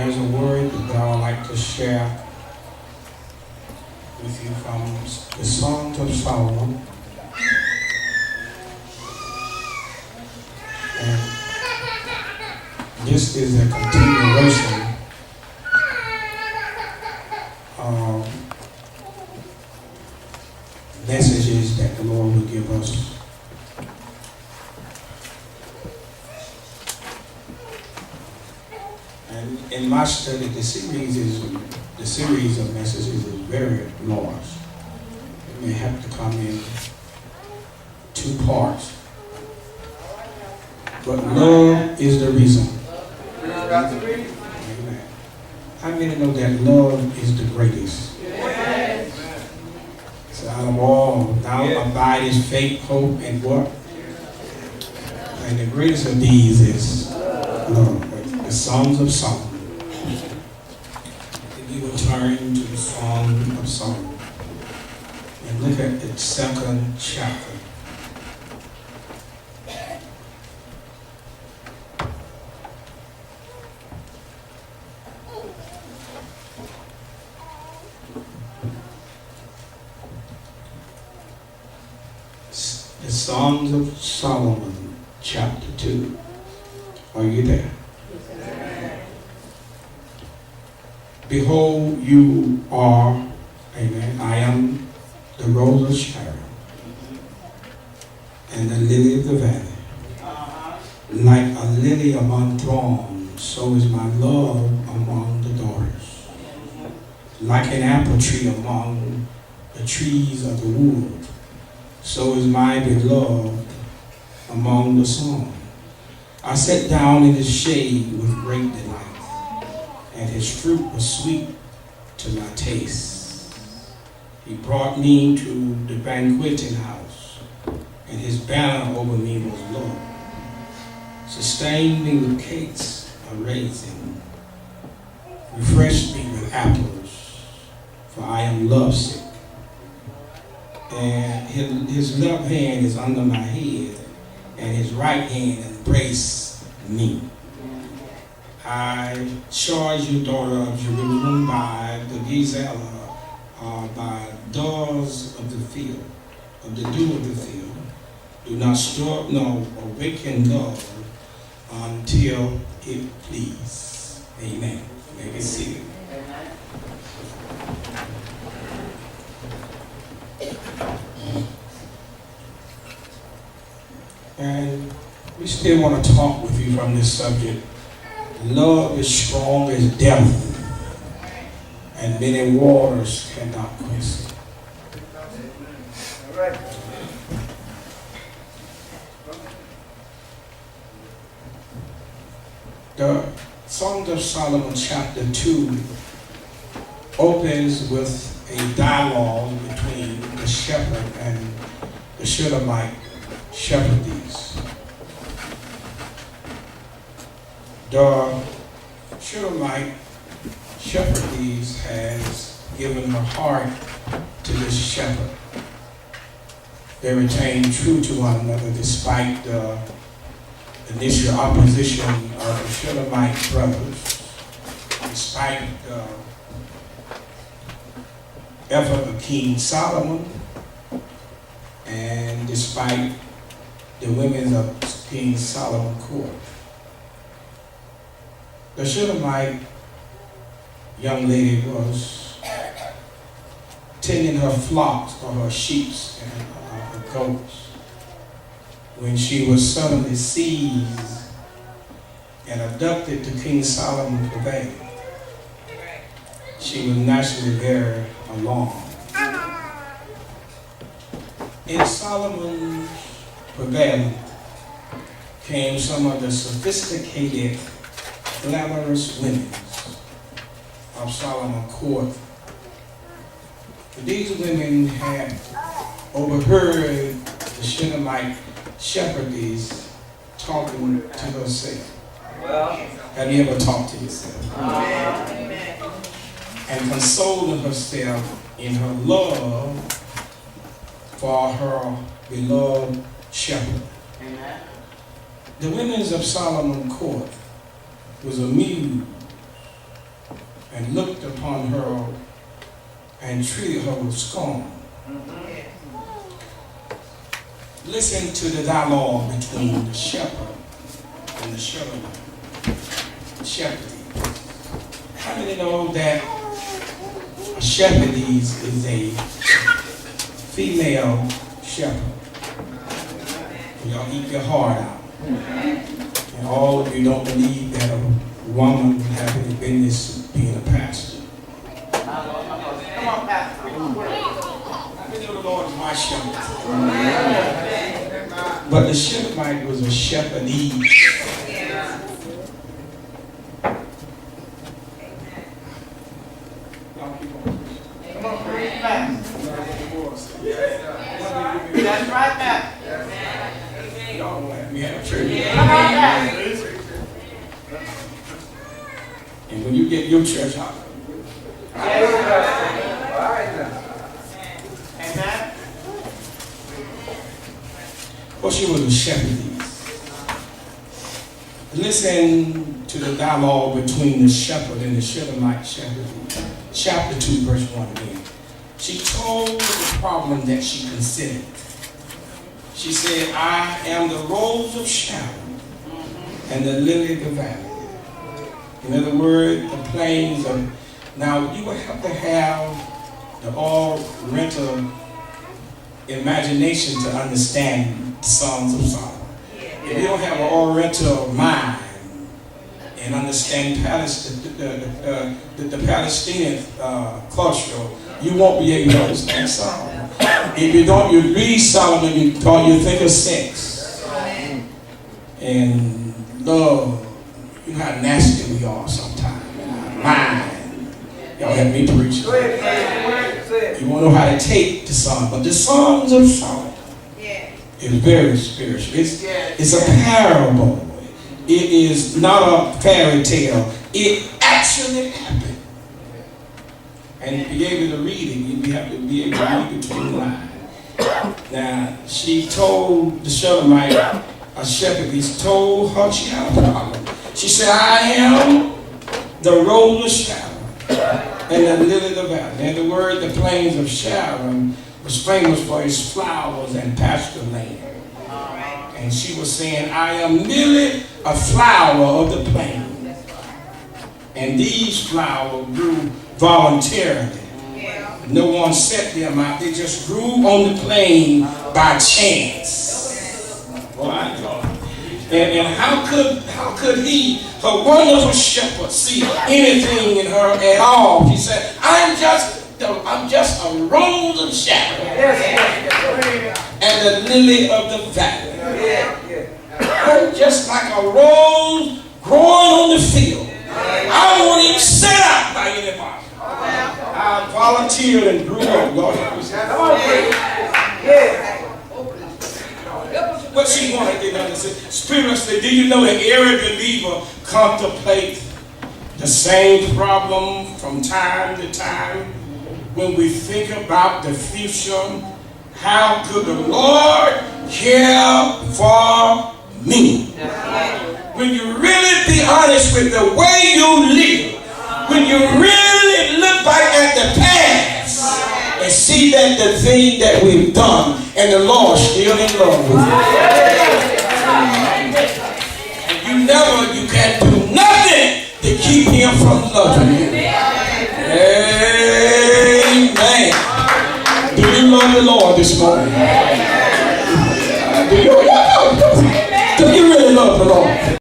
There's a word that I would like to share with you from the Songs of Solomon. And this is a continuation of messages that the Lord will give us. And in my study, the series of messages is very large. It may have to come in 2 parts. But love is the reason. Amen. How many know that love is the greatest? Yes. So out of all, now abide is faith, hope, and what? And the greatest of these is love. The Songs of Solomon. If you will turn to the Song of Solomon and look at the 2nd chapter. The Songs of Solomon, chapter 2. Are you there? Behold, you are, amen, I am the rose of Sharon and the lily of the valley. Like a lily among thorns, so is my love among the daughters. Like an apple tree among the trees of the wood, so is my beloved among the song. I sat down in his shade with great delight, and his fruit was sweet to my taste. He brought me to the banqueting house, and his banner over me was love. Sustained me with cakes of raisin, refreshed me with apples, for I am lovesick. And his left hand is under my head, and his right hand embraced me. I charge you, daughter of Jerusalem, by the gazelle, by doves of the field, of the dew of the field. Do not stir nor awaken love until it please. Amen. May we see it. And we still want to talk with you from this subject. Love is strong as death, and many waters cannot quench it. All right. The Songs of Solomon, chapter 2, opens with a dialogue between the shepherd and the Shunammite shepherdess. The Shunammite shepherdess has given her heart to this shepherd. They remain true to one another despite the initial opposition of the Shunammite brothers, despite the effort of King Solomon, and despite the women of King Solomon's court. The Shunammite young lady was tending her flocks or her sheep and her goats when she was suddenly seized and abducted to King Solomon's pavilion. She was naturally very alarmed. In Solomon's pavilion came some of the sophisticated, glamorous women of Solomon's court. But these women had overheard the Shunammite shepherdess talking to herself. Have you ever talked to yourself? And consoling herself in her love for her beloved shepherd. The women of Solomon's court was amused and looked upon her and treated her with scorn. Listen to the dialogue between the shepherd and the shepherdess. How many know that a shepherdess is a female shepherd? Y'all eat your heart out. And all of you don't believe that a woman would have any business being a pastor. Come on, Pastor. How many know the Lord is my shepherd? But the Shepherite was a shepherdess. That's right, Matt. Y'all don't let me have church. And when you get your church out, amen. Well, she was a shepherdess. Listen to the dialogue between the shepherd and the Shebelite shepherdess. Chapter 2, verse 1 again. She told the problem that she considered. She said, I am the rose of Sharon and the lily of the valley. In other words, the plains of... Now, you would have to have the Oriental imagination to understand the Songs of Solomon. If you don't have an Oriental mind and understand the Palestinian culture, you won't be able to understand Solomon. If you don't, you read Solomon, you think of sex and love. You know how nasty we are sometimes. Mind. Y'all help me preach. You won't know how to take the song, but the Songs of Solomon is very spiritual. It's a parable. It is not a fairy tale. It actually happened. And to be able to read it, you have to be able to read between the lines. Now, she told the Shulamite, a shepherdess, told her she had a problem. She said, I am the rose of Sharon and the lily of the valley. And the word, the plains of Sharon, was famous for its flowers and pasture land. And she was saying, I am merely a flower of the plain. And these flowers grew voluntarily. No one set them out. They just grew on the plain by chance. Well, I thought. And how could he, her wonderful shepherd, see anything in her at all? She said, I'm just a rose of Sharon and the lily of the valley. I'm just like a rose growing on the field. I won't even set out by anybody. I volunteered and grew up. God help me. What she wanted to understand spiritually, do you know that every believer contemplates the same problem from time to time? When we think about the future, how could the Lord care for me? When you really be honest with the way you live, when you really look back at the past and see that the thing that we've done and the Lord still in love with you. And you can't do nothing to keep him from loving you. Amen. Do you love the Lord this morning?